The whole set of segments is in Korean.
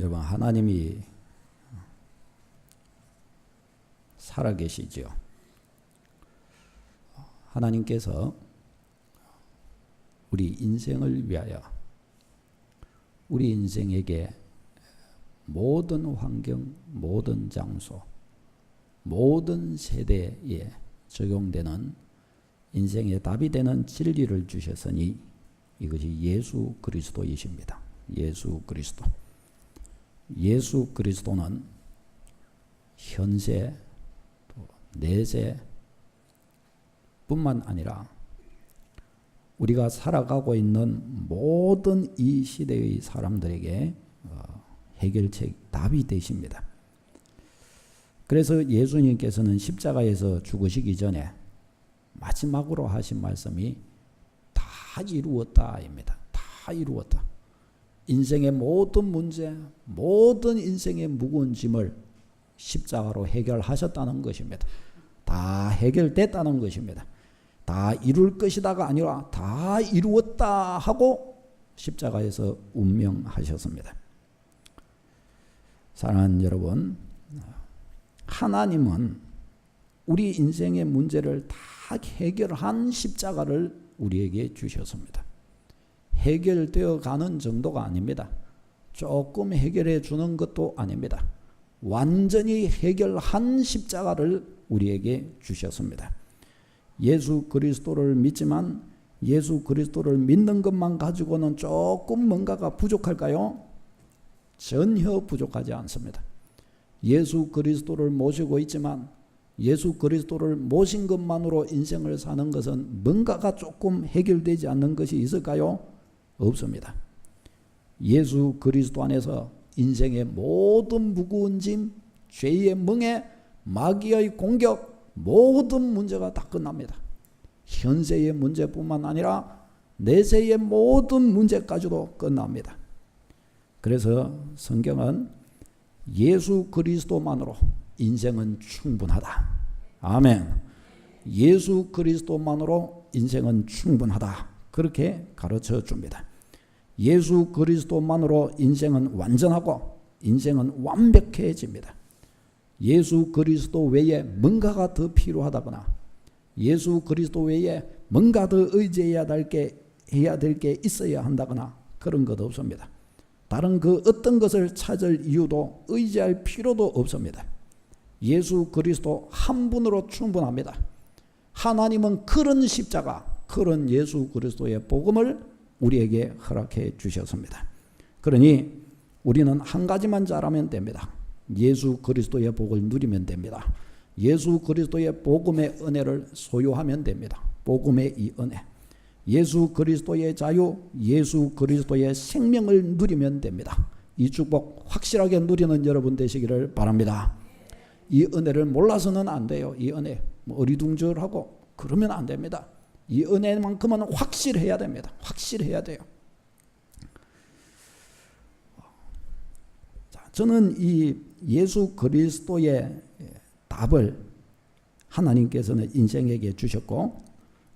여러분, 하나님이 살아계시죠. 하나님께서 우리 인생을 위하여 우리 인생에게 모든 환경, 모든 장소, 모든 세대에 적용되는 인생의 답이 되는 진리를 주셨으니 이것이 예수 그리스도이십니다. 예수 그리스도. 예수 그리스도는 현세, 또 내세 뿐만 아니라 우리가 살아가고 있는 모든 이 시대의 사람들에게 해결책, 답이 되십니다. 그래서 예수님께서는 십자가에서 죽으시기 전에 마지막으로 하신 말씀이 다 이루었다입니다. 다 이루었다. 인생의 모든 문제, 모든 인생의 무거운 짐을 십자가로 해결하셨다는 것입니다. 다 해결됐다는 것입니다. 다 이룰 것이다가 아니라 다 이루었다 하고 십자가에서 운명하셨습니다. 사랑하는 여러분, 하나님은 우리 인생의 문제를 다 해결한 십자가를 우리에게 주셨습니다. 해결되어 가는 정도가 아닙니다. 조금 해결해 주는 것도 아닙니다. 완전히 해결한 십자가를 우리에게 주셨습니다. 예수 그리스도를 믿지만 예수 그리스도를 믿는 것만 가지고는 조금 뭔가가 부족할까요? 전혀 부족하지 않습니다. 예수 그리스도를 모시고 있지만 예수 그리스도를 모신 것만으로 인생을 사는 것은 뭔가가 조금 해결되지 않는 것이 있을까요? 없습니다. 예수 그리스도 안에서 인생의 모든 무거운 짐, 죄의 멍에, 마귀의 공격, 모든 문제가 다 끝납니다. 현세의 문제뿐만 아니라 내세의 모든 문제까지도 끝납니다. 그래서 성경은 예수 그리스도만으로 인생은 충분하다. 아멘. 예수 그리스도만으로 인생은 충분하다. 그렇게 가르쳐 줍니다. 예수 그리스도만으로 인생은 완전하고 인생은 완벽해집니다. 예수 그리스도 외에 뭔가가 더 필요하다거나 예수 그리스도 외에 뭔가 더 의지해야 될 게 있어야 한다거나 그런 것 없습니다. 다른 그 어떤 것을 찾을 이유도 의지할 필요도 없습니다. 예수 그리스도 한 분으로 충분합니다. 하나님은 그런 십자가, 그런 예수 그리스도의 복음을 우리에게 허락해 주셨습니다. 그러니 우리는 한 가지만 잘하면 됩니다. 예수 그리스도의 복을 누리면 됩니다. 예수 그리스도의 복음의 은혜를 소유하면 됩니다. 복음의 이 은혜. 예수 그리스도의 자유, 예수 그리스도의 생명을 누리면 됩니다. 이 축복 확실하게 누리는 여러분 되시기를 바랍니다. 이 은혜를 몰라서는 안 돼요. 이 은혜 어리둥절하고 그러면 안 됩니다. 이 은혜만큼은 확실해야 됩니다. 확실해야 돼요. 자, 저는 이 예수 그리스도의 답을 하나님께서는 인생에게 주셨고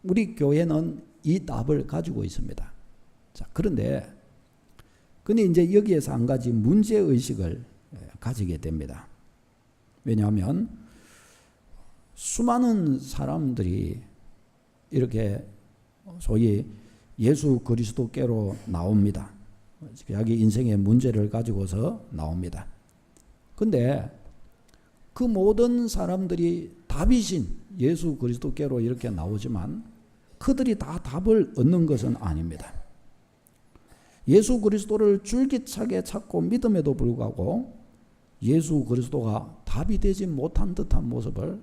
우리 교회는 이 답을 가지고 있습니다. 자, 그런데 이제 여기에서 한 가지 문제의식을 가지게 됩니다. 왜냐하면 수많은 사람들이 이렇게 소위 예수 그리스도께로 나옵니다. 자기 인생의 문제를 가지고서 나옵니다. 근데 그 모든 사람들이 답이신 예수 그리스도께로 이렇게 나오지만 그들이 다 답을 얻는 것은 아닙니다. 예수 그리스도를 줄기차게 찾고 믿음에도 불구하고 예수 그리스도가 답이 되지 못한 듯한 모습을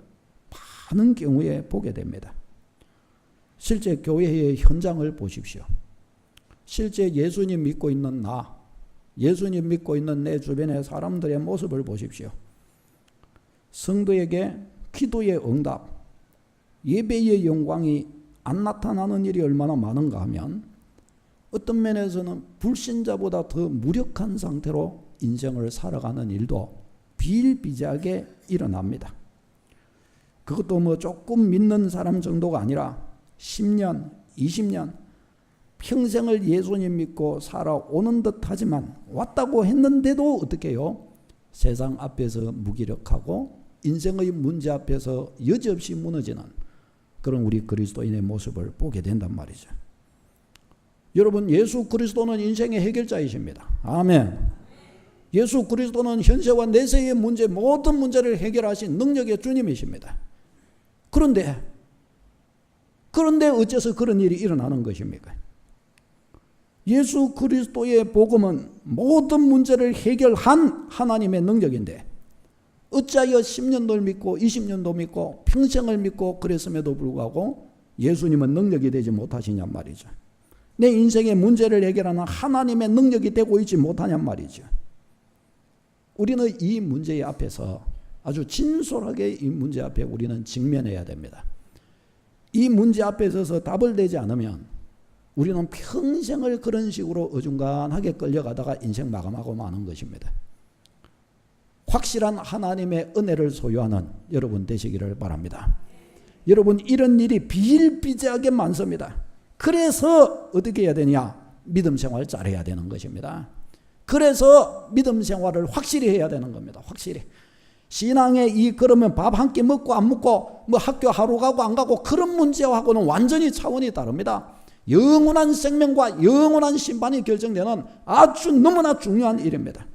많은 경우에 보게 됩니다. 실제 교회의 현장을 보십시오. 실제 예수님 믿고 있는 나, 예수님 믿고 있는 내 주변의 사람들의 모습을 보십시오. 성도에게 기도의 응답, 예배의 영광이 안 나타나는 일이 얼마나 많은가 하면 어떤 면에서는 불신자보다 더 무력한 상태로 인생을 살아가는 일도 비일비재하게 일어납니다. 그것도 조금 믿는 사람 정도가 아니라 10년, 20년 평생을 예수님 믿고 살아오는 듯 하지만 왔다고 했는데도 어떻게 해요? 세상 앞에서 무기력하고 인생의 문제 앞에서 여지없이 무너지는 그런 우리 그리스도인의 모습을 보게 된단 말이죠. 여러분, 예수 그리스도는 인생의 해결자이십니다. 아멘. 예수 그리스도는 현세와 내세의 문제, 모든 문제를 해결하신 능력의 주님이십니다. 그런데 어째서 그런 일이 일어나는 것입니까? 예수 그리스도의 복음은 모든 문제를 해결한 하나님의 능력인데 어찌하여 10년도 믿고 20년도 믿고 평생을 믿고 그랬음에도 불구하고 예수님은 능력이 되지 못하시냔 말이죠. 내 인생의 문제를 해결하는 하나님의 능력이 되고 있지 못하냔 말이죠. 우리는 이 문제 앞에서 아주 진솔하게 이 문제 앞에 우리는 직면해야 됩니다. 이 문제 앞에 서서 답을 내지 않으면 우리는 평생을 그런 식으로 어중간하게 끌려가다가 인생 마감하고 마는 것입니다. 확실한 하나님의 은혜를 소유하는 여러분 되시기를 바랍니다. 여러분, 이런 일이 비일비재하게 많습니다. 그래서 어떻게 해야 되냐? 믿음 생활 잘해야 되는 것입니다. 그래서 믿음 생활을 확실히 해야 되는 겁니다. 확실히. 신앙의 이 그러면 밥 한 끼 먹고 안 먹고 뭐 학교 하루 가고 안 가고 그런 문제하고는 완전히 차원이 다릅니다. 영원한 생명과 영원한 심판이 결정되는 아주 너무나 중요한 일입니다.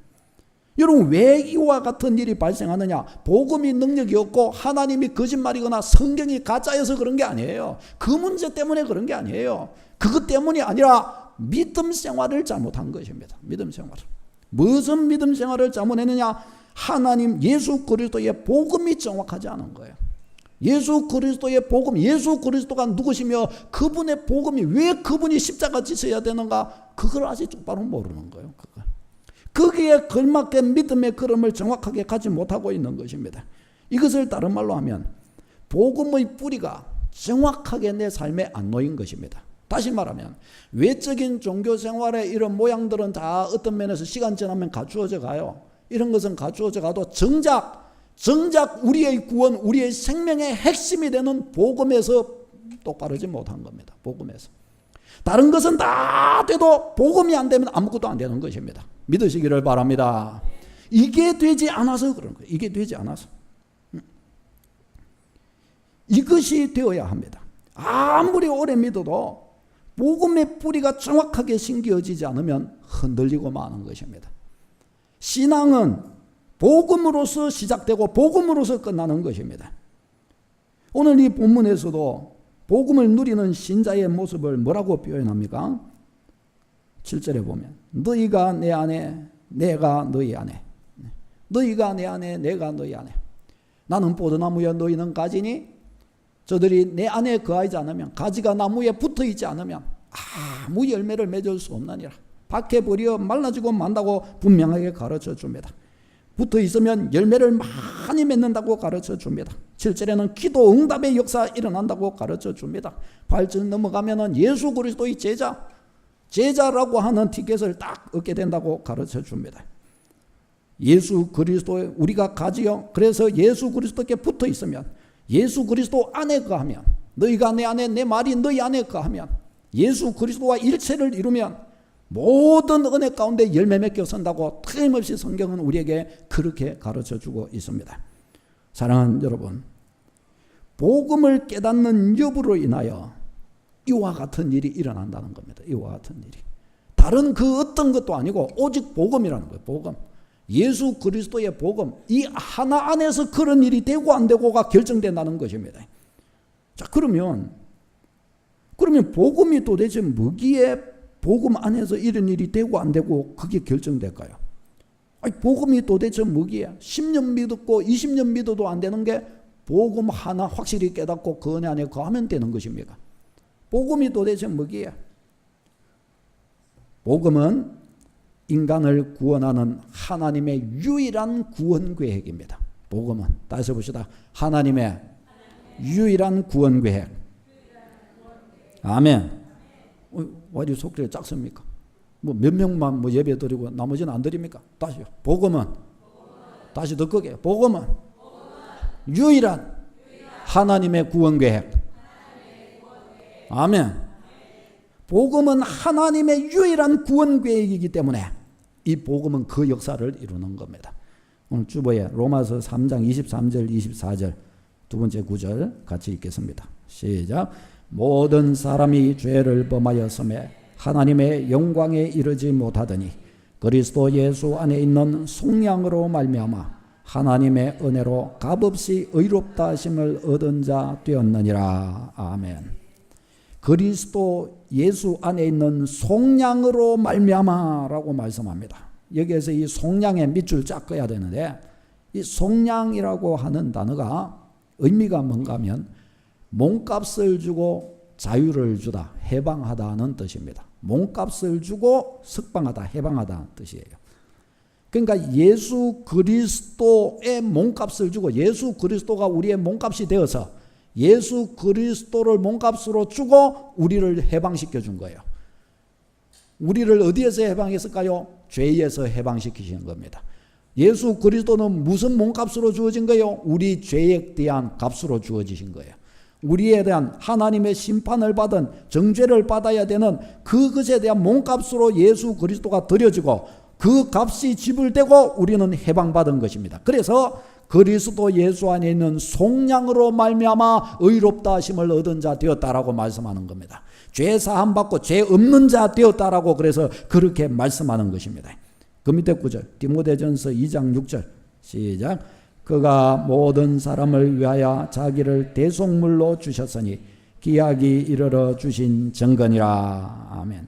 여러분, 왜 이와 같은 일이 발생하느냐? 복음이 능력이 없고 하나님이 거짓말이거나 성경이 가짜여서 그런 게 아니에요. 그 문제 때문에 그런 게 아니에요. 그것 때문이 아니라 믿음 생활을 잘못한 것입니다. 믿음 생활. 무슨 믿음 생활을 잘못했느냐? 하나님 예수 그리스도의 복음이 정확하지 않은 거예요. 예수 그리스도의 복음, 예수 그리스도가 누구시며 그분의 복음이 왜 그분이 십자가 지셔야 되는가? 그걸 아직 똑바로 모르는 거예요. 거기에 걸맞게 믿음의 걸음을 정확하게 가지 못하고 있는 것입니다. 이것을 다른 말로 하면 복음의 뿌리가 정확하게 내 삶에 안 놓인 것입니다. 다시 말하면 외적인 종교 생활의 이런 모양들은 다 어떤 면에서 시간 지나면 갖추어져 가요. 이런 것은 갖추어져 가도 정작 우리의 구원, 우리의 생명의 핵심이 되는 복음에서 똑바르지 못한 겁니다. 복음에서. 다른 것은 다 돼도 복음이 안 되면 아무것도 안 되는 것입니다. 믿으시기를 바랍니다. 이게 되지 않아서 그런 거예요. 이게 되지 않아서. 이것이 되어야 합니다. 아무리 오래 믿어도 복음의 뿌리가 정확하게 심겨지지 않으면 흔들리고 마는 것입니다. 신앙은 복음으로서 시작되고 복음으로서 끝나는 것입니다. 오늘 이 본문에서도 복음을 누리는 신자의 모습을 뭐라고 표현합니까? 7절에 보면 너희가 내 안에 내가 너희 안에, 너희가 내 안에 내가 너희 안에, 나는 포도나무여 너희는 가지니 저들이 내 안에 거하지 않으면, 가지가 나무에 붙어있지 않으면 아무 열매를 맺을 수 없느니라. 밖에 버려 말라지고 만다고 분명하게 가르쳐 줍니다. 붙어 있으면 열매를 많이 맺는다고 가르쳐 줍니다. 7절에는 기도 응답의 역사 일어난다고 가르쳐 줍니다. 8절 넘어가면은 예수 그리스도의 제자라고 하는 티켓을 딱 얻게 된다고 가르쳐 줍니다. 예수 그리스도 우리가 가지요. 그래서 예수 그리스도께 붙어 있으면, 예수 그리스도 안에 거하면, 너희가 내 안에 내 말이 너희 안에 거하면, 예수 그리스도와 일체를 이루면 모든 은혜 가운데 열매 맺겨 선다고 틀림없이 성경은 우리에게 그렇게 가르쳐주고 있습니다. 사랑하는 여러분, 복음을 깨닫는 여부로 인하여 이와 같은 일이 일어난다는 겁니다. 이와 같은 일이. 다른 그 어떤 것도 아니고 오직 복음이라는 거예요. 복음. 예수 그리스도의 복음. 이 하나 안에서 그런 일이 되고 안 되고가 결정된다는 것입니다. 자, 그러면 복음이 도대체 뭐기에 복음 안에서 이런 일이 되고 안 되고 그게 결정될까요? 아니, 복음이 도대체 뭐기에 10년 믿었고 20년 믿어도 안 되는 게 복음 하나 확실히 깨닫고 그 은혜 안에 거하면 되는 것입니까? 복음이 도대체 뭐기에? 복음은 인간을 구원하는 하나님의 유일한 구원 계획입니다. 복음은 다시 봅시다. 하나님의 유일한 구원 계획. 아멘. 왜 이리 속들이 작습니까? 뭐 몇 명만 뭐 예배 드리고 나머지는 안 드립니까? 다시요. 복음은 다시 더 크게. 복음은 유일한 하나님의 구원 계획. 아멘. 복음은 하나님의 유일한 구원 계획이기 때문에 이 복음은 그 역사를 이루는 겁니다. 오늘 주보에 로마서 3장 23절 24절 두 번째 구절 같이 읽겠습니다. 시작. 모든 사람이 죄를 범하였음에 하나님의 영광에 이르지 못하더니 그리스도 예수 안에 있는 속량으로 말미암아 하나님의 은혜로 값없이 의롭다 하심을 얻은 자 되었느니라. 아멘. 그리스도 예수 안에 있는 속량으로 말미암아라고 말씀합니다. 여기에서 이 속량에 밑줄 쫙 그어야 되는데 이 속량이라고 하는 단어가 의미가 뭔가 하면 몸값을 주고 자유를 주다, 해방하다는 뜻입니다. 몸값을 주고 석방하다, 해방하다는 뜻이에요. 그러니까 예수 그리스도의 몸값을 주고 예수 그리스도가 우리의 몸값이 되어서 예수 그리스도를 몸값으로 주고 우리를 해방시켜 준 거예요. 우리를 어디에서 해방했을까요? 죄에서 해방시키신 겁니다. 예수 그리스도는 무슨 몸값으로 주어진 거예요? 우리 죄에 대한 값으로 주어지신 거예요. 우리에 대한 하나님의 심판을 받은 정죄를 받아야 되는 그것에 대한 몸값으로 예수 그리스도가 드려지고 그 값이 지불되고 우리는 해방받은 것입니다. 그래서 그리스도 예수 안에 있는 속량으로 말미암아 의롭다 하심을 얻은 자 되었다라고 말씀하는 겁니다. 죄 사함 받고 죄 없는 자 되었다라고 그래서 그렇게 말씀하는 것입니다. 그 밑에 구절 디모데전서 2장 6절 시작. 그가 모든 사람을 위하여 자기를 대속물로 주셨으니 기약이 이르러 주신 증거니라. 아멘.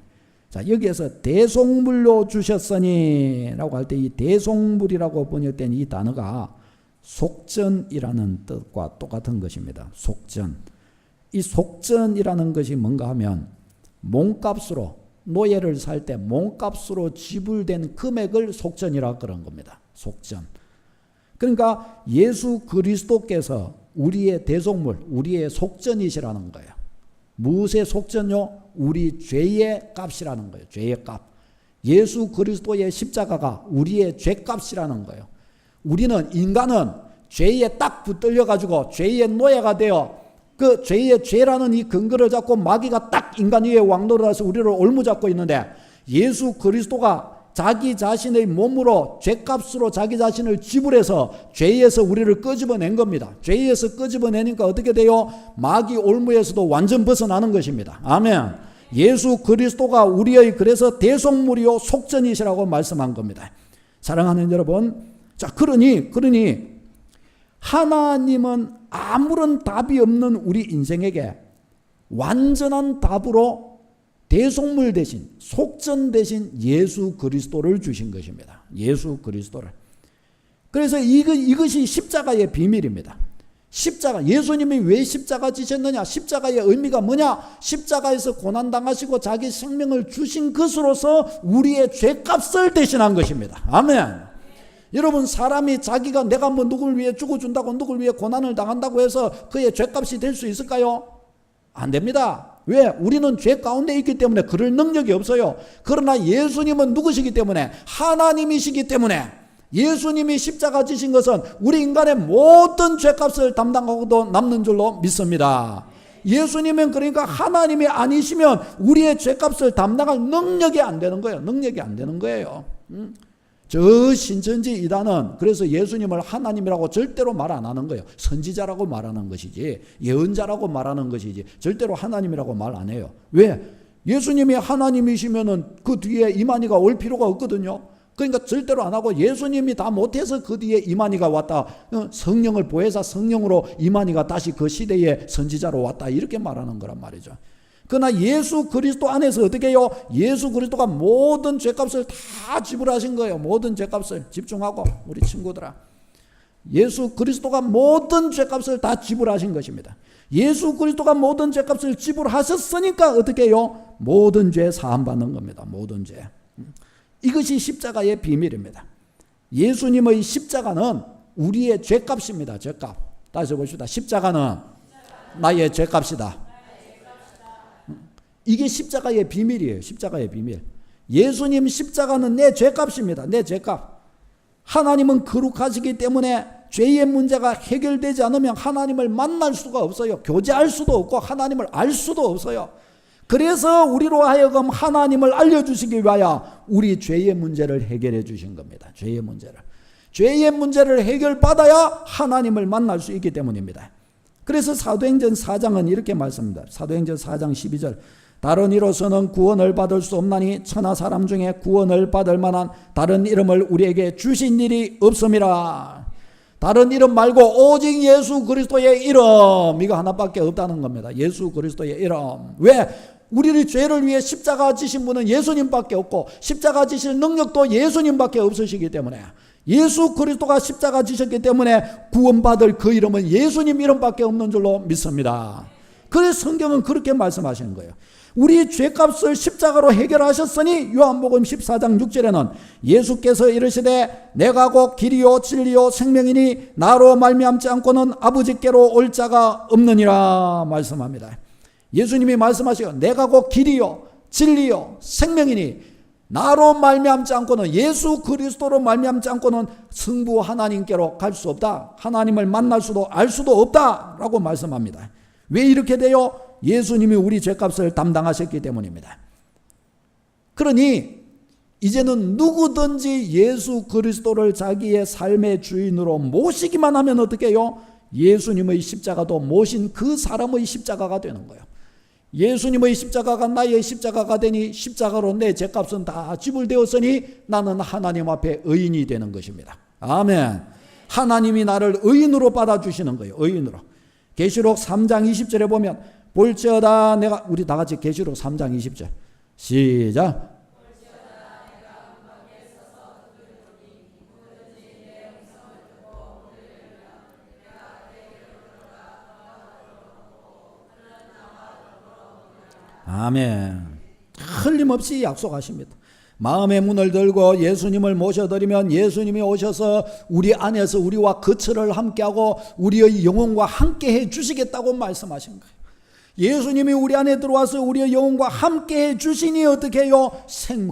자, 여기에서 대속물로 주셨으니 라고 할 때 이 대속물이라고 번역된 이 단어가 속전이라는 뜻과 똑같은 것입니다. 속전. 이 속전이라는 것이 뭔가 하면 몸값으로 노예를 살 때 몸값으로 지불된 금액을 속전이라 그런 겁니다. 속전. 그러니까 예수 그리스도께서 우리의 대속물, 우리의 속전이시라는 거예요. 무엇의 속전요? 우리 죄의 값이라는 거예요. 죄의 값. 예수 그리스도의 십자가가 우리의 죄값이라는 거예요. 우리는 인간은 죄에 딱 붙들려 가지고 죄의 노예가 되어 그 죄의 죄라는 이 근거를 잡고 마귀가 딱 인간 위에 왕노릇해서 우리를 올무잡고 있는데 예수 그리스도가 자기 자신의 몸으로 죄값으로 자기 자신을 지불해서 죄에서 우리를 끄집어낸 겁니다. 죄에서 끄집어내니까 어떻게 돼요? 마귀 올무에서도 완전 벗어나는 것입니다. 아멘. 예수 그리스도가 우리의 그래서 대속물이요 속전이시라고 말씀한 겁니다. 사랑하는 여러분, 자 그러니 하나님은 아무런 답이 없는 우리 인생에게 완전한 답으로 대속물 대신 속전 대신 예수 그리스도를 주신 것입니다. 예수 그리스도를. 그래서 이것이 십자가의 비밀입니다. 십자가, 예수님이 왜 십자가 지셨느냐? 십자가의 의미가 뭐냐? 십자가에서 고난당하시고 자기 생명을 주신 것으로서 우리의 죄값을 대신한 것입니다. 아멘. 여러분, 사람이 자기가 내가 뭐 누구를 위해 죽어준다고 누구를 위해 고난을 당한다고 해서 그의 죄값이 될 수 있을까요? 안 됩니다. 왜? 우리는 죄 가운데 있기 때문에 그럴 능력이 없어요. 그러나 예수님은 누구시기 때문에? 하나님이시기 때문에 예수님이 십자가 지신 것은 우리 인간의 모든 죄값을 담당하고도 남는 줄로 믿습니다. 예수님은 그러니까 하나님이 아니시면 우리의 죄값을 담당할 능력이 안 되는 거예요. 능력이 안 되는 거예요. 저 신천지 이단은 그래서 예수님을 하나님이라고 절대로 말 안 하는 거예요. 선지자라고 말하는 것이지 예언자라고 말하는 것이지 절대로 하나님이라고 말 안 해요. 왜? 예수님이 하나님이시면은 그 뒤에 이만희가 올 필요가 없거든요. 그러니까 절대로 안 하고 예수님이 다 못해서 그 뒤에 이만희가 왔다. 성령을 보혜사 성령으로 이만희가 다시 그 시대의 선지자로 왔다. 이렇게 말하는 거란 말이죠. 그러나 예수 그리스도 안에서 어떻게 해요? 예수 그리스도가 모든 죄값을 다 지불하신 거예요. 모든 죄값을. 집중하고 우리 친구들아. 예수 그리스도가 모든 죄값을 다 지불하신 것입니다. 예수 그리스도가 모든 죄값을 지불하셨으니까 어떻게 해요? 모든 죄 사함 받는 겁니다. 모든 죄. 이것이 십자가의 비밀입니다. 예수님의 십자가는 우리의 죄값입니다. 죄값. 다시 봅시다. 십자가는 나의 죄값이다. 이게 십자가의 비밀이에요. 십자가의 비밀. 예수님 십자가는 내 죄값입니다. 내 죄값. 하나님은 거룩하시기 때문에 죄의 문제가 해결되지 않으면 하나님을 만날 수가 없어요. 교제할 수도 없고 하나님을 알 수도 없어요. 그래서 우리로 하여금 하나님을 알려주시기 위하여 우리 죄의 문제를 해결해 주신 겁니다. 죄의 문제를 해결받아야 하나님을 만날 수 있기 때문입니다. 그래서 사도행전 4장은 이렇게 말씀합니다. 사도행전 4장 12절 다른 이로서는 구원을 받을 수 없나니 천하 사람 중에 구원을 받을 만한 다른 이름을 우리에게 주신 일이 없음이라. 다른 이름 말고 오직 예수 그리스도의 이름, 이거 하나밖에 없다는 겁니다. 예수 그리스도의 이름. 왜? 우리를 죄를 위해 십자가 지신 분은 예수님밖에 없고 십자가 지실 능력도 예수님밖에 없으시기 때문에, 예수 그리스도가 십자가 지셨기 때문에 구원받을 그 이름은 예수님 이름밖에 없는 줄로 믿습니다. 그래서 성경은 그렇게 말씀하시는 거예요. 우리 죄값을 십자가로 해결하셨으니 요한복음 14장 6절에는 예수께서 이르시되 내가 곧 길이요 진리요 생명이니 나로 말미암지 않고는 아버지께로 올 자가 없느니라 말씀합니다. 예수님이 말씀하시고 내가 곧 길이요 진리요 생명이니 나로 말미암지 않고는, 예수 그리스도로 말미암지 않고는 성부 하나님께로 갈 수 없다. 하나님을 만날 수도 알 수도 없다라고 말씀합니다. 왜 이렇게 돼요? 예수님이 우리 죄값을 담당하셨기 때문입니다. 그러니 이제는 누구든지 예수 그리스도를 자기의 삶의 주인으로 모시기만 하면 어떻게 해요? 예수님의 십자가도 모신 그 사람의 십자가가 되는 거예요. 예수님의 십자가가 나의 십자가가 되니 십자가로 내 죄값은 다 지불되었으니 나는 하나님 앞에 의인이 되는 것입니다. 아멘. 하나님이 나를 의인으로 받아주시는 거예요. 의인으로. 계시록 3장 20절에 보면 볼지어다 내가, 우리 다 같이 계시록 3장 20절 시작. 아멘. 틀림없이 약속하십니다. 마음의 문을 들고 예수님을 모셔드리면 예수님이 오셔서 우리 안에서 우리와 거처를 함께하고 우리의 영혼과 함께 해주시겠다고 말씀하신 거예요. 예수님이 우리 안에 들어와서 우리의 영혼과 함께 해주시니 어떻게 해요?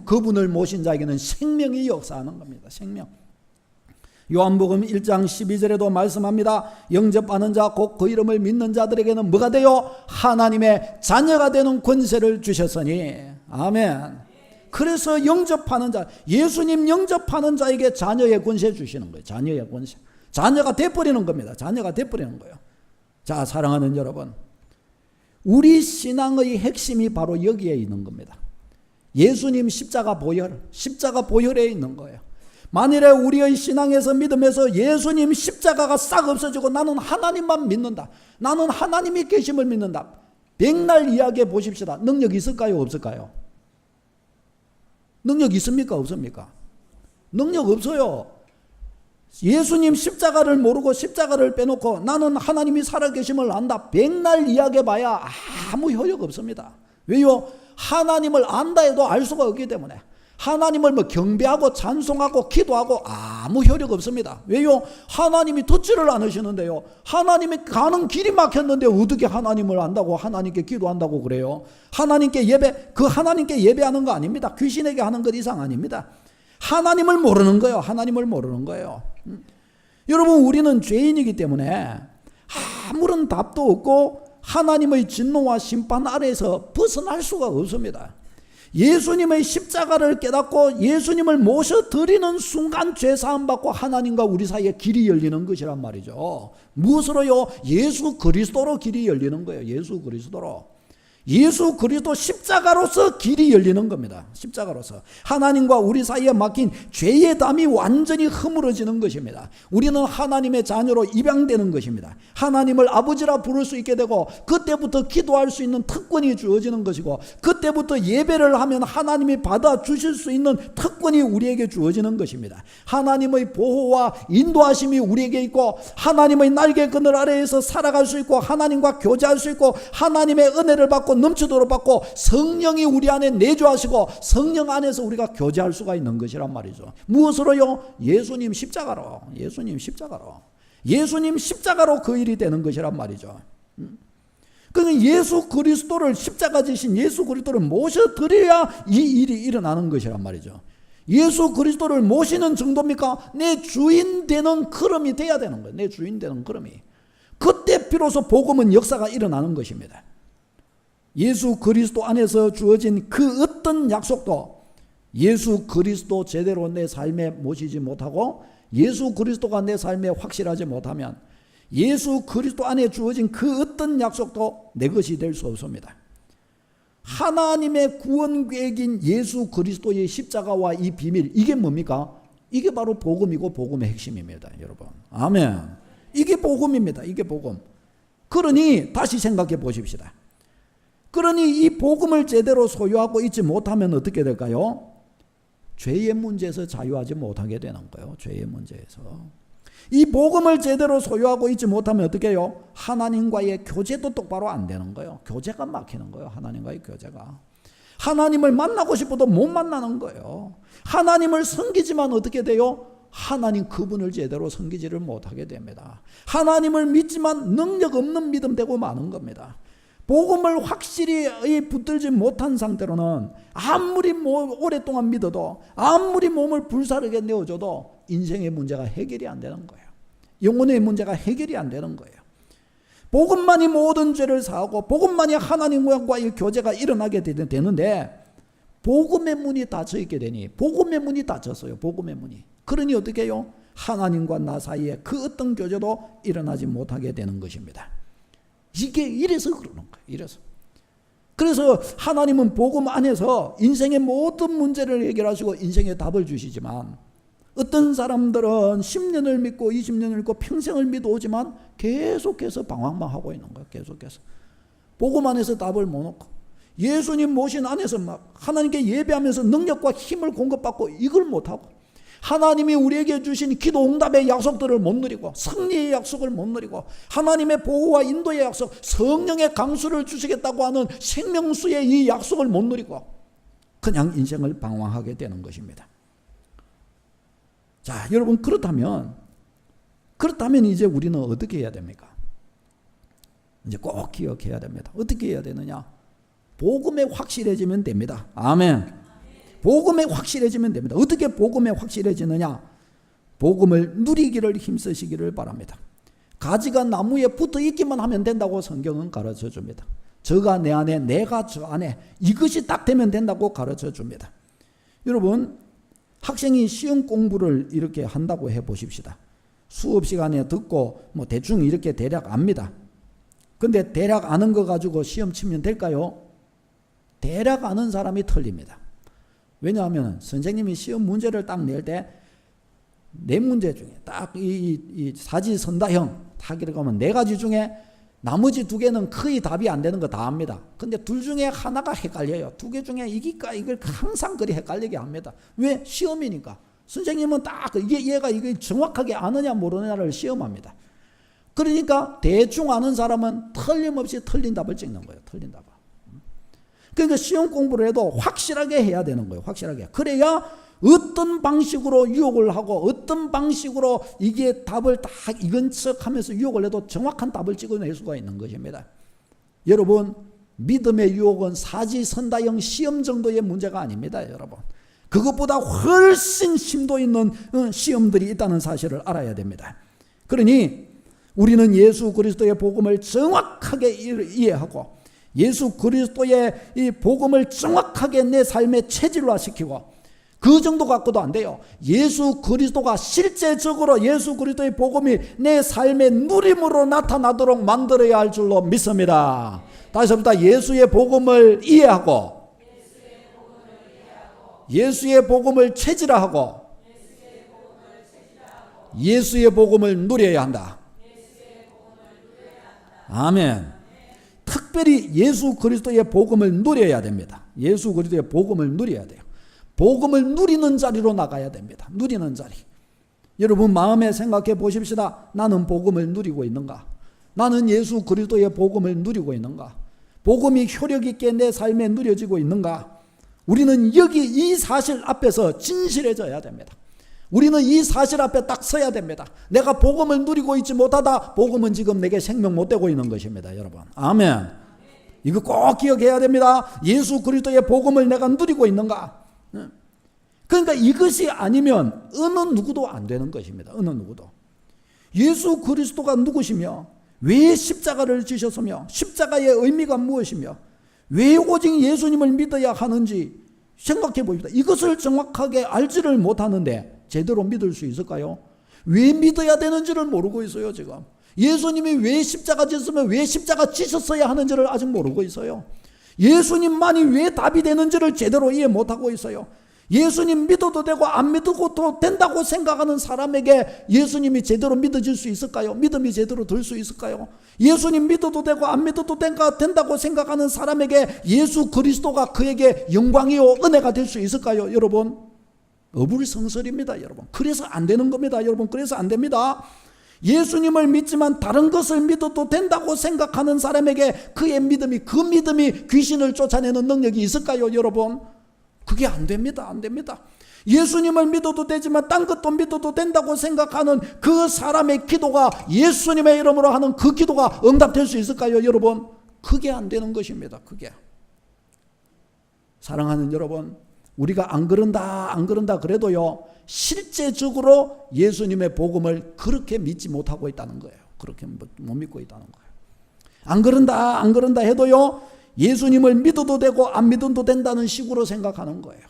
그분을 모신 자에게는 생명이 역사하는 겁니다. 생명. 요한복음 1장 12절에도 말씀합니다. 영접하는 자 곧 그 이름을 믿는 자들에게는 뭐가 돼요? 하나님의 자녀가 되는 권세를 주셨으니. 아멘. 그래서 영접하는 자, 예수님 영접하는 자에게 자녀의 권세 주시는 거예요. 자녀의 권세. 자녀가 돼버리는 겁니다. 자녀가 돼버리는 거예요. 자, 사랑하는 여러분, 우리 신앙의 핵심이 바로 여기에 있는 겁니다. 예수님 십자가 보혈에 있는 거예요. 만일에 우리의 신앙에서 믿음에서 예수님 십자가가 싹 없어지고 나는 하나님만 믿는다, 나는 하나님이 계심을 믿는다, 백날 이야기해 보십시다. 능력 있을까요? 없을까요? 능력 있습니까? 없습니까? 능력 없어요. 예수님 십자가를 모르고 십자가를 빼놓고 나는 하나님이 살아계심을 안다, 백날 이야기해 봐야 아무 효력 없습니다. 왜요? 하나님을 안다 해도 알 수가 없기 때문에. 하나님을 경배하고 찬송하고 기도하고 아무 효력 없습니다. 왜요? 하나님이 듣지를 않으시는데요. 하나님이 가는 길이 막혔는데 어떻게 하나님을 안다고 하나님께 기도한다고 그래요? 하나님께 예배하는 거 아닙니다. 귀신에게 하는 것 이상 아닙니다. 하나님을 모르는 거예요. 하나님을 모르는 거예요. 여러분, 우리는 죄인이기 때문에 아무런 답도 없고 하나님의 진노와 심판 아래에서 벗어날 수가 없습니다. 예수님의 십자가를 깨닫고 예수님을 모셔드리는 순간 죄사함 받고 하나님과 우리 사이에 길이 열리는 것이란 말이죠. 무엇으로요? 예수 그리스도로 길이 열리는 거예요. 예수 그리스도로. 예수 그리스도 십자가로서 길이 열리는 겁니다. 십자가로서 하나님과 우리 사이에 막힌 죄의 담이 완전히 허물어지는 것입니다. 우리는 하나님의 자녀로 입양되는 것입니다. 하나님을 아버지라 부를 수 있게 되고 그때부터 기도할 수 있는 특권이 주어지는 것이고 그때부터 예배를 하면 하나님이 받아주실 수 있는 특권이 우리에게 주어지는 것입니다. 하나님의 보호와 인도하심이 우리에게 있고 하나님의 날개 그늘 아래에서 살아갈 수 있고 하나님과 교제할 수 있고 하나님의 은혜를 받고 넘치도록 받고 성령이 우리 안에 내주하시고 성령 안에서 우리가 교제할 수가 있는 것이란 말이죠. 무엇으로요? 예수님 십자가로. 예수님 십자가로 그 일이 되는 것이란 말이죠. 그러니까 예수 그리스도를, 십자가 지신 예수 그리스도를 모셔드려야 이 일이 일어나는 것이란 말이죠. 예수 그리스도를 모시는 정도입니까? 내 주인 되는 걸음이 돼야 되는 거예요. 내 주인 되는 걸음이. 그때 비로소 복음은 역사가 일어나는 것입니다. 예수 그리스도 안에서 주어진 그 어떤 약속도 예수 그리스도 제대로 내 삶에 모시지 못하고 예수 그리스도가 내 삶에 확실하지 못하면 예수 그리스도 안에 주어진 그 어떤 약속도 내 것이 될 수 없습니다. 하나님의 구원 계획인 예수 그리스도의 십자가와 이 비밀, 이게 뭡니까? 이게 바로 복음이고 복음의 핵심입니다, 여러분. 아멘. 이게 복음입니다. 이게 복음. 그러니 다시 생각해 보십시다. 그러니 이 복음을 제대로 소유하고 있지 못하면 어떻게 될까요? 죄의 문제에서 자유하지 못하게 되는 거예요. 죄의 문제에서. 이 복음을 제대로 소유하고 있지 못하면 어떻게 해요? 하나님과의 교제도 똑바로 안 되는 거예요. 교제가 막히는 거예요. 하나님과의 교제가. 하나님을 만나고 싶어도 못 만나는 거예요. 하나님을 섬기지만 어떻게 돼요? 하나님 그분을 제대로 섬기지를 못하게 됩니다. 하나님을 믿지만 능력 없는 믿음 되고 마는 겁니다. 복음을 확실히 붙들지 못한 상태로는 아무리 오랫동안 믿어도 아무리 몸을 불사르게 내어줘도 인생의 문제가 해결이 안 되는 거예요. 영혼의 문제가 해결이 안 되는 거예요. 복음만이 모든 죄를 사하고 복음만이 하나님과의 교제가 일어나게 되는데 복음의 문이 닫혀 있게 되니 복음의 문이 닫혔어요. 복음의 문이. 그러니 어떻게 해요? 하나님과 나 사이에 그 어떤 교제도 일어나지 못하게 되는 것입니다. 이게 이래서 그러는 거예요. 이래서. 그래서 하나님은 복음 안에서 인생의 모든 문제를 해결하시고 인생의 답을 주시지만 어떤 사람들은 10년을 믿고 20년을 믿고 평생을 믿어오지만 계속해서 방황만 하고 있는 거예요. 계속해서. 복음 안에서 답을 못 놓고 예수님 모신 안에서 막 하나님께 예배하면서 능력과 힘을 공급받고 이걸 못하고 하나님이 우리에게 주신 기도 응답의 약속들을 못 누리고 승리의 약속을 못 누리고 하나님의 보호와 인도의 약속, 성령의 강수를 주시겠다고 하는 생명수의 이 약속을 못 누리고 그냥 인생을 방황하게 되는 것입니다. 자, 여러분 그렇다면 이제 우리는 어떻게 해야 됩니까? 이제 꼭 기억해야 됩니다. 어떻게 해야 되느냐? 복음에 확실해지면 됩니다. 아멘. 복음에 확실해지면 됩니다. 어떻게 복음에 확실해지느냐? 복음을 누리기를 힘쓰시기를 바랍니다. 가지가 나무에 붙어 있기만 하면 된다고 성경은 가르쳐 줍니다. 저가 내 안에 내가 저 안에 이것이 딱 되면 된다고 가르쳐 줍니다. 여러분 학생이 시험 공부를 이렇게 한다고 해보십시다. 수업 시간에 듣고 뭐 대충 이렇게 대략 압니다. 근데 대략 아는 거 가지고 시험 치면 될까요? 대략 아는 사람이 틀립니다. 왜냐하면 선생님이 시험 문제를 딱 낼 때 네 문제 중에 딱 이 사지선다형 딱 이렇게 하면 네 가지 중에 나머지 두 개는 거의 답이 안 되는 거 다 압니다. 근데 둘 중에 하나가 헷갈려요. 두 개 중에 이길까 이걸 항상 그리 헷갈리게 합니다. 왜? 시험이니까. 선생님은 딱 얘가 이게 정확하게 아느냐 모르느냐를 시험합니다. 그러니까 대충 아는 사람은 틀림없이 틀린 답을 찍는 거예요. 틀린 답을. 그러니까 시험 공부를 해도 확실하게 해야 되는 거예요. 확실하게. 그래야 어떤 방식으로 유혹을 하고 어떤 방식으로 이게 답을 딱 이건 척 하면서 유혹을 해도 정확한 답을 찍어낼 수가 있는 것입니다. 여러분 믿음의 유혹은 사지선다형 시험 정도의 문제가 아닙니다. 여러분 그것보다 훨씬 심도 있는 시험들이 있다는 사실을 알아야 됩니다. 그러니 우리는 예수 그리스도의 복음을 정확하게 이해하고 예수 그리스도의 이 복음을 정확하게 내 삶에 체질화시키고 그 정도 갖고도 안 돼요. 예수 그리스도가 실제적으로 예수 그리스도의 복음이 내 삶의 누림으로 나타나도록 만들어야 할 줄로 믿습니다. 다시 한번 예수의 복음을 이해하고 예수의 복음을 체질화하고 예수의 복음을 누려야 한다. 아멘. 특별히 예수 그리스도의 복음을 누려야 됩니다. 예수 그리스도의 복음을 누려야 돼요. 복음을 누리는 자리로 나가야 됩니다. 누리는 자리. 여러분 마음에 생각해 보십시다. 나는 복음을 누리고 있는가? 나는 예수 그리스도의 복음을 누리고 있는가? 복음이 효력 있게 내 삶에 누려지고 있는가? 우리는 여기 이 사실 앞에서 진실해져야 됩니다. 우리는 이 사실 앞에 딱 서야 됩니다. 내가 복음을 누리고 있지 못하다 복음은 지금 내게 생명 못 되고 있는 것입니다. 여러분 아멘. 이거 꼭 기억해야 됩니다. 예수 그리스도의 복음을 내가 누리고 있는가? 그러니까 이것이 아니면 어느 누구도 안 되는 것입니다. 어느 누구도. 예수 그리스도가 누구시며 왜 십자가를 지셨으며 십자가의 의미가 무엇이며 왜 오직 예수님을 믿어야 하는지 생각해 봅시다. 이것을 정확하게 알지를 못하는데 제대로 믿을 수 있을까요? 왜 믿어야 되는지를 모르고 있어요. 지금 예수님이 왜 십자가 지셨으면 왜 십자가 지셨어야 하는지를 아직 모르고 있어요. 예수님만이 왜 답이 되는지를 제대로 이해 못하고 있어요. 예수님 믿어도 되고 안 믿어도 된다고 생각하는 사람에게 예수님이 제대로 믿어질 수 있을까요? 믿음이 제대로 들 수 있을까요? 예수님 믿어도 되고 안 믿어도 된다고 생각하는 사람에게 예수 그리스도가 그에게 영광이요 은혜가 될 수 있을까요? 여러분, 어불성설입니다. 여러분, 그래서 안 되는 겁니다. 여러분, 그래서 안 됩니다. 예수님을 믿지만 다른 것을 믿어도 된다고 생각하는 사람에게 그의 믿음이, 그 믿음이 귀신을 쫓아내는 능력이 있을까요? 여러분, 그게 안 됩니다. 안 됩니다. 예수님을 믿어도 되지만 딴 것도 믿어도 된다고 생각하는 그 사람의 기도가 예수님의 이름으로 하는 그 기도가 응답될 수 있을까요? 여러분, 그게 안 되는 것입니다. 그게. 사랑하는 여러분, 우리가 안 그런다 그래도요, 실제적으로 예수님의 복음을 그렇게 믿지 못하고 있다는 거예요. 그렇게 못 믿고 있다는 거예요. 안 그런다 해도요, 예수님을 믿어도 되고 안 믿어도 된다는 식으로 생각하는 거예요.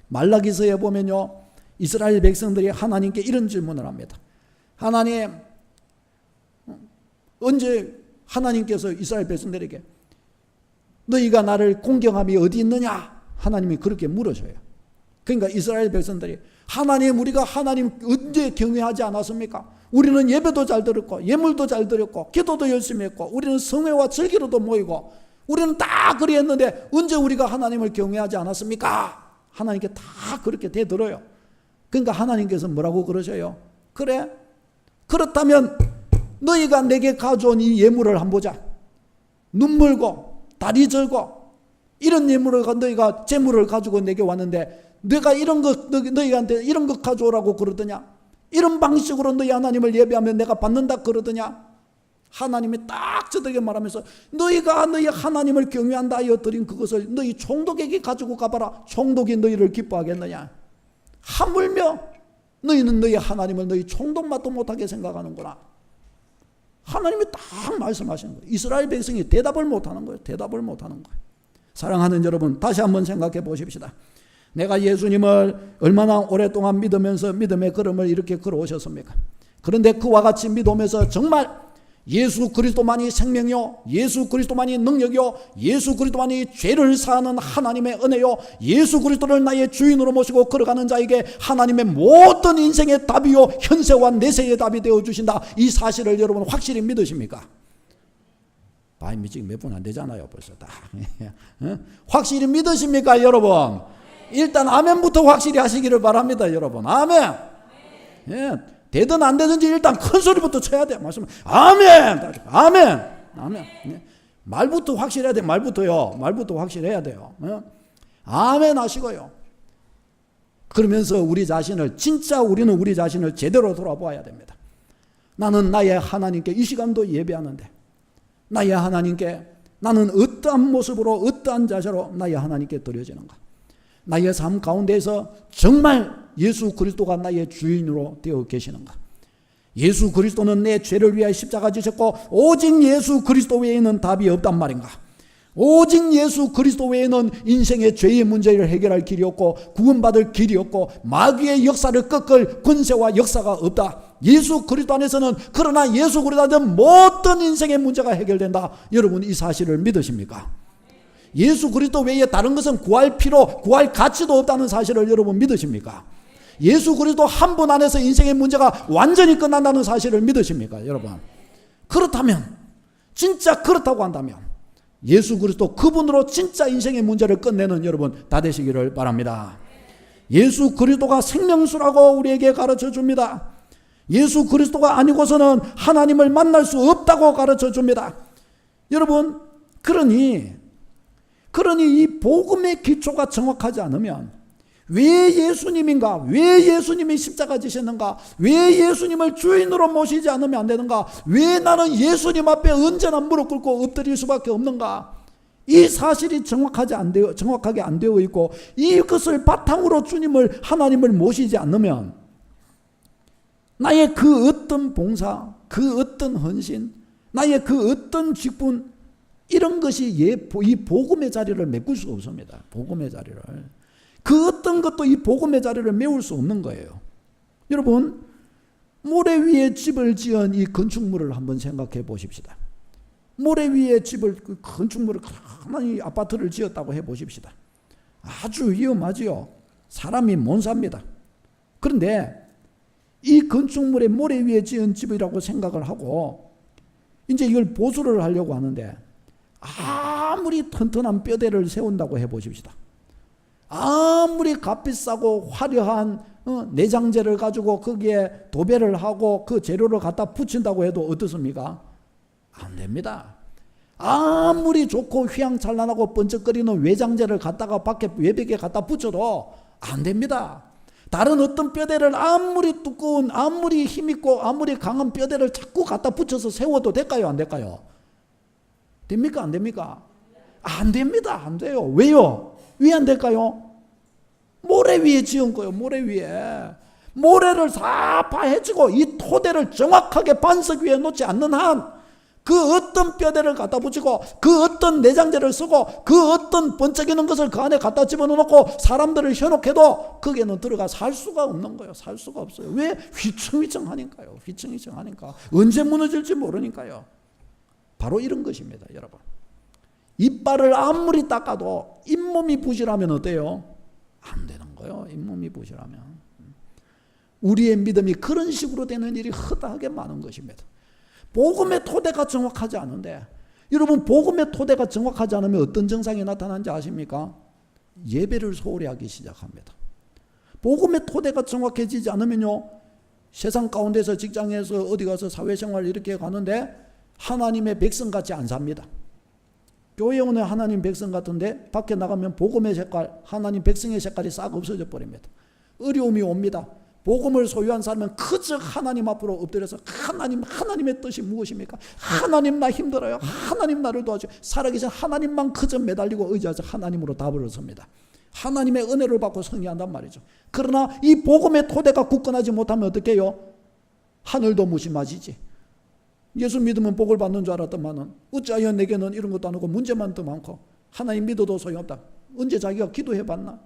말라기서에 보면요, 이스라엘 백성들이 하나님께 이런 질문을 합니다. 하나님, 언제 하나님께서 이스라엘 백성들에게 너희가 나를 공경함이 어디 있느냐? 하나님이 그렇게 물으셔요. 그러니까 이스라엘 백성들이 하나님, 우리가 하나님 언제 경외하지 않았습니까? 우리는 예배도 잘 드렸고 예물도 잘 드렸고 기도도 열심히 했고 우리는 성회와 절기로도 모이고 우리는 다 그리했는데 언제 우리가 하나님을 경외하지 않았습니까? 하나님께 다 그렇게 대들어요. 그러니까 하나님께서 뭐라고 그러셔요? 그래, 그렇다면 너희가 내게 가져온 이 예물을 한번 보자. 눈물고 다리 절고 이런 예물을 너희가 재물을 가지고 내게 왔는데 내가 이런 거 너희한테 이런 거 가져오라고 그러더냐? 이런 방식으로 너희 하나님을 예배하면 내가 받는다 그러더냐? 하나님이 딱 저들에게 말하면서 너희가 너희 하나님을 경외한다 하여 드린 그것을 너희 총독에게 가지고 가봐라. 총독이 너희를 기뻐하겠느냐? 하물며 너희는 너희 하나님을 너희 총독 맛도 못하게 생각하는구나. 하나님이 딱 말씀하시는 거예요. 이스라엘 백성이 대답을 못하는 거예요. 대답을 못하는 거예요. 사랑하는 여러분, 다시 한번 생각해 보십시다. 내가 예수님을 얼마나 오랫동안 믿으면서 믿음의 걸음을 이렇게 걸어오셨습니까? 그런데 그와 같이 믿으면서 정말 예수 그리스도만이 생명이요, 예수 그리스도만이 능력이요, 예수 그리스도만이 죄를 사하는 하나님의 은혜요, 예수 그리스도를 나의 주인으로 모시고 걸어가는 자에게 하나님의 모든 인생의 답이요, 현세와 내세의 답이 되어주신다. 이 사실을 여러분 확실히 믿으십니까? 바이미 지금 몇 분 안 되잖아요. 벌써 다. 확실히 믿으십니까 여러분? 일단 아멘부터 확실히 하시기를 바랍니다. 여러분, 아멘. 예. 되든 안 되든지 일단 큰 소리부터 쳐야 돼. 말씀, 아멘, 아멘, 아멘. 네. 말부터 확실해야 돼. 말부터 확실해야 돼요. 아멘 하시고요. 그러면서 우리 자신을, 진짜 우리는 우리 자신을 제대로 돌아보아야 됩니다. 나는 나의 하나님께 이 시간도 예배하는데 나의 하나님께 나는 어떠한 모습으로 어떠한 자세로 나의 하나님께 드려지는가? 나의 삶 가운데에서 정말 예수 그리스도가 나의 주인으로 되어 계시는가? 예수 그리스도는 내 죄를 위하여 십자가 지셨고 오직 예수 그리스도 외에는 답이 없단 말인가? 오직 예수 그리스도 외에는 인생의 죄의 문제를 해결할 길이 없고 구원받을 길이 없고 마귀의 역사를 꺾을 권세와 역사가 없다. 예수 그리스도 안에서는, 그러나 예수 그리스도 안에서는 모든 인생의 문제가 해결된다. 여러분, 이 사실을 믿으십니까? 예수 그리스도 외에 다른 것은 구할 필요, 구할 가치도 없다는 사실을 여러분 믿으십니까? 예수 그리스도 한 분 안에서 인생의 문제가 완전히 끝난다는 사실을 믿으십니까? 여러분, 그렇다면, 진짜 그렇다고 한다면 예수 그리스도 그분으로 진짜 인생의 문제를 끝내는 여러분 다 되시기를 바랍니다. 예수 그리스도가 생명수라고 우리에게 가르쳐 줍니다. 예수 그리스도가 아니고서는 하나님을 만날 수 없다고 가르쳐 줍니다. 여러분, 그러니 이 복음의 기초가 정확하지 않으면 왜 예수님인가? 왜 예수님이 십자가 지셨는가? 왜 예수님을 주인으로 모시지 않으면 안 되는가? 왜 나는 예수님 앞에 언제나 무릎 꿇고 엎드릴 수밖에 없는가? 이 사실이 정확하게 안 되어 있고 이것을 바탕으로 하나님을 모시지 않으면 나의 그 어떤 봉사, 그 어떤 헌신, 나의 그 어떤 직분, 이런 것이 이 복음의 자리를 메꿀 수 없습니다. 복음의 자리를. 그 어떤 것도 이 복음의 자리를 메울 수 없는 거예요. 여러분, 모래 위에 집을 지은 이 건축물을 한번 생각해 보십시다. 모래 위에 집을, 건축물을, 이 아파트를 지었다고 해 보십시다. 아주 위험하지요. 사람이 못 삽니다. 그런데 이 건축물의 모래 위에 지은 집이라고 생각을 하고 이제 이걸 보수를 하려고 하는데 아무리 튼튼한 뼈대를 세운다고 해 보십시다. 아무리 값비싸고 화려한 내장재를 가지고 거기에 도배를 하고 그 재료를 갖다 붙인다고 해도 어떻습니까? 안 됩니다. 아무리 좋고 휘황찬란하고 번쩍거리는 외장재를 갖다가 밖에 외벽에 갖다 붙여도 안 됩니다. 다른 어떤 뼈대를 아무리 두꺼운, 아무리 힘있고 아무리 강한 뼈대를 자꾸 갖다 붙여서 세워도 될까요? 안 될까요? 됩니까? 안 됩니까? 안 됩니다. 안 돼요. 왜요? 왜 안 될까요? 모래 위에 지은 거예요. 모래 위에. 모래를 다 파헤치고 이 토대를 정확하게 반석 위에 놓지 않는 한 그 어떤 뼈대를 갖다 붙이고 그 어떤 내장재를 쓰고 그 어떤 번쩍이는 것을 그 안에 갖다 집어넣고 사람들을 현혹해도 거기에는 들어가 살 수가 없는 거예요. 살 수가 없어요. 왜? 휘청휘청하니까요. 휘청휘청하니까. 언제 무너질지 모르니까요. 바로 이런 것입니다. 여러분. 이빨을 아무리 닦아도 잇몸이 부실하면 어때요? 안 되는 거예요. 잇몸이 부실하면. 우리의 믿음이 그런 식으로 되는 일이 허다하게 많은 것입니다. 복음의 토대가 정확하지 않은데, 여러분, 복음의 토대가 정확하지 않으면 어떤 증상이 나타나는지 아십니까? 예배를 소홀히 하기 시작합니다. 복음의 토대가 정확해지지 않으면요, 세상 가운데서 직장에서 어디 가서 사회생활 이렇게 가는데 하나님의 백성같이 안 삽니다. 교회 오는 하나님 백성 같은데 밖에 나가면 복음의 색깔, 하나님 백성의 색깔이 싹 없어져 버립니다. 어려움이 옵니다. 복음을 소유한 사람은 그저 하나님 앞으로 엎드려서 하나님의 뜻이 무엇입니까? 하나님 나 힘들어요. 하나님 나를 도와줘. 살아계신 하나님만 그저 매달리고 의지하자 하나님으로 답을 얻습니다. 하나님의 은혜를 받고 승리한단 말이죠. 그러나 이 복음의 토대가 굳건하지 못하면 어떻게 해요? 하늘도 무심하시지. 예수 믿으면 복을 받는 줄 알았더만은 어찌하여 내게는 이런 것도 안 오고 문제만 더 많고 하나님 믿어도 소용없다. 언제 자기가 기도해 봤나?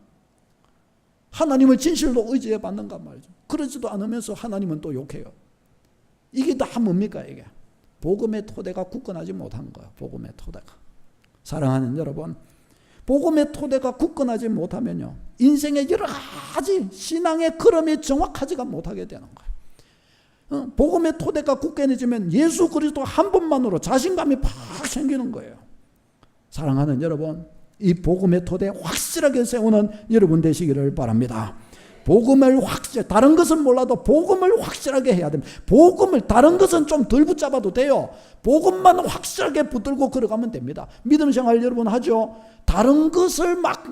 하나님을 진실로 의지해 받는가 말이죠. 그러지도 않으면서 하나님은 또 욕해요. 이게 다 뭡니까 이게? 복음의 토대가 굳건하지 못한 거예요. 복음의 토대가. 사랑하는 여러분, 복음의 토대가 굳건하지 못하면요, 인생의 여러 가지 신앙의 걸음이 정확하지가 못하게 되는 거예요. 복음의 토대가 굳건해지면 예수 그리스도 한 분만으로 자신감이 팍 생기는 거예요. 사랑하는 여러분, 이 복음의 토대 확실하게 세우는 여러분 되시기를 바랍니다. 복음을 다른 것은 몰라도 복음을 확실하게 해야 됩니다. 다른 것은 좀 덜 붙잡아도 돼요. 복음만 확실하게 붙들고 걸어가면 됩니다. 믿음 생활 여러분 하죠? 다른 것을 막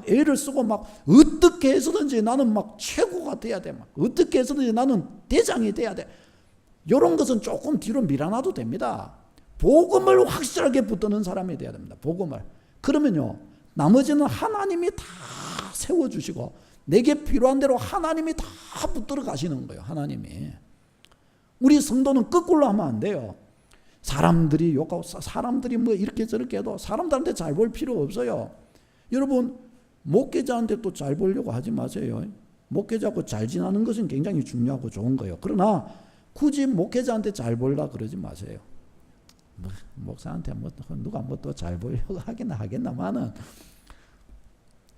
애를 쓰고 막 어떻게 해서든지 나는 막 최고가 돼야 돼. 어떻게 해서든지 나는 대장이 돼야 돼. 이런 것은 조금 뒤로 밀어놔도 됩니다. 복음을 확실하게 붙드는 사람이 돼야 됩니다. 복음을. 그러면요, 나머지는 하나님이 다 세워주시고 내게 필요한 대로 하나님이 다 붙들어 가시는 거예요. 하나님이. 우리 성도는 거꾸로 하면 안 돼요. 사람들이 욕하고 사람들이 뭐 이렇게 저렇게 해도 사람들한테 잘 볼 필요 없어요. 여러분, 목회자한테 또 잘 보려고 하지 마세요. 목회자하고 잘 지내는 것은 굉장히 중요하고 좋은 거예요. 그러나 굳이 목회자한테 잘 보려고 그러지 마세요. 목사한테 누가 또 잘 보려고 하겠나마는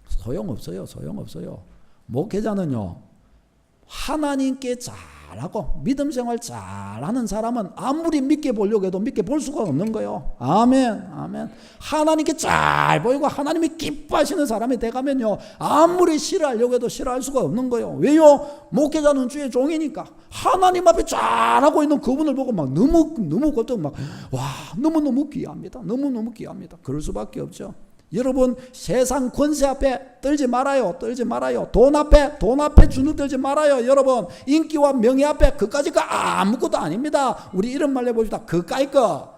소용없어요. 목회자는요, 하나님께 잘하고 믿음 생활 잘하는 사람은 아무리 믿게 보려고 해도 믿게 볼 수가 없는 거예요. 아멘. 하나님께 잘 보이고 하나님이 기뻐하시는 사람이 돼가면요, 아무리 싫어하려고 해도 싫어할 수가 없는 거예요. 왜요? 목회자는 주의 종이니까 하나님 앞에 잘하고 있는 그분을 보고 막 너무 깜짝 너무너무 귀합니다. 너무너무 귀합니다. 그럴 수밖에 없죠. 여러분, 세상 권세 앞에 떨지 말아요. 돈 앞에 주눅들지 말아요. 여러분, 인기와 명예 앞에 그까지가 아무것도 아닙니다. 우리 이런 말 해봅시다. 그까이 거.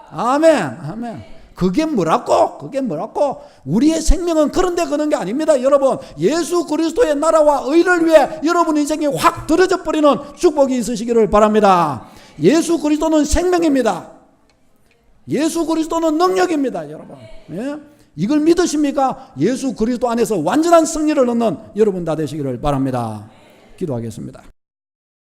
아멘. 그게 뭐라고? 우리의 생명은 그런데 거는 게 아닙니다. 여러분, 예수 그리스도의 나라와 의를 위해 여러분 인생이 확 들어져 버리는 축복이 있으시기를 바랍니다. 예수 그리스도는 생명입니다. 예수 그리스도는 능력입니다, 여러분. 예? 이걸 믿으십니까? 예수 그리스도 안에서 완전한 승리를 얻는 여러분 다 되시기를 바랍니다. 기도하겠습니다.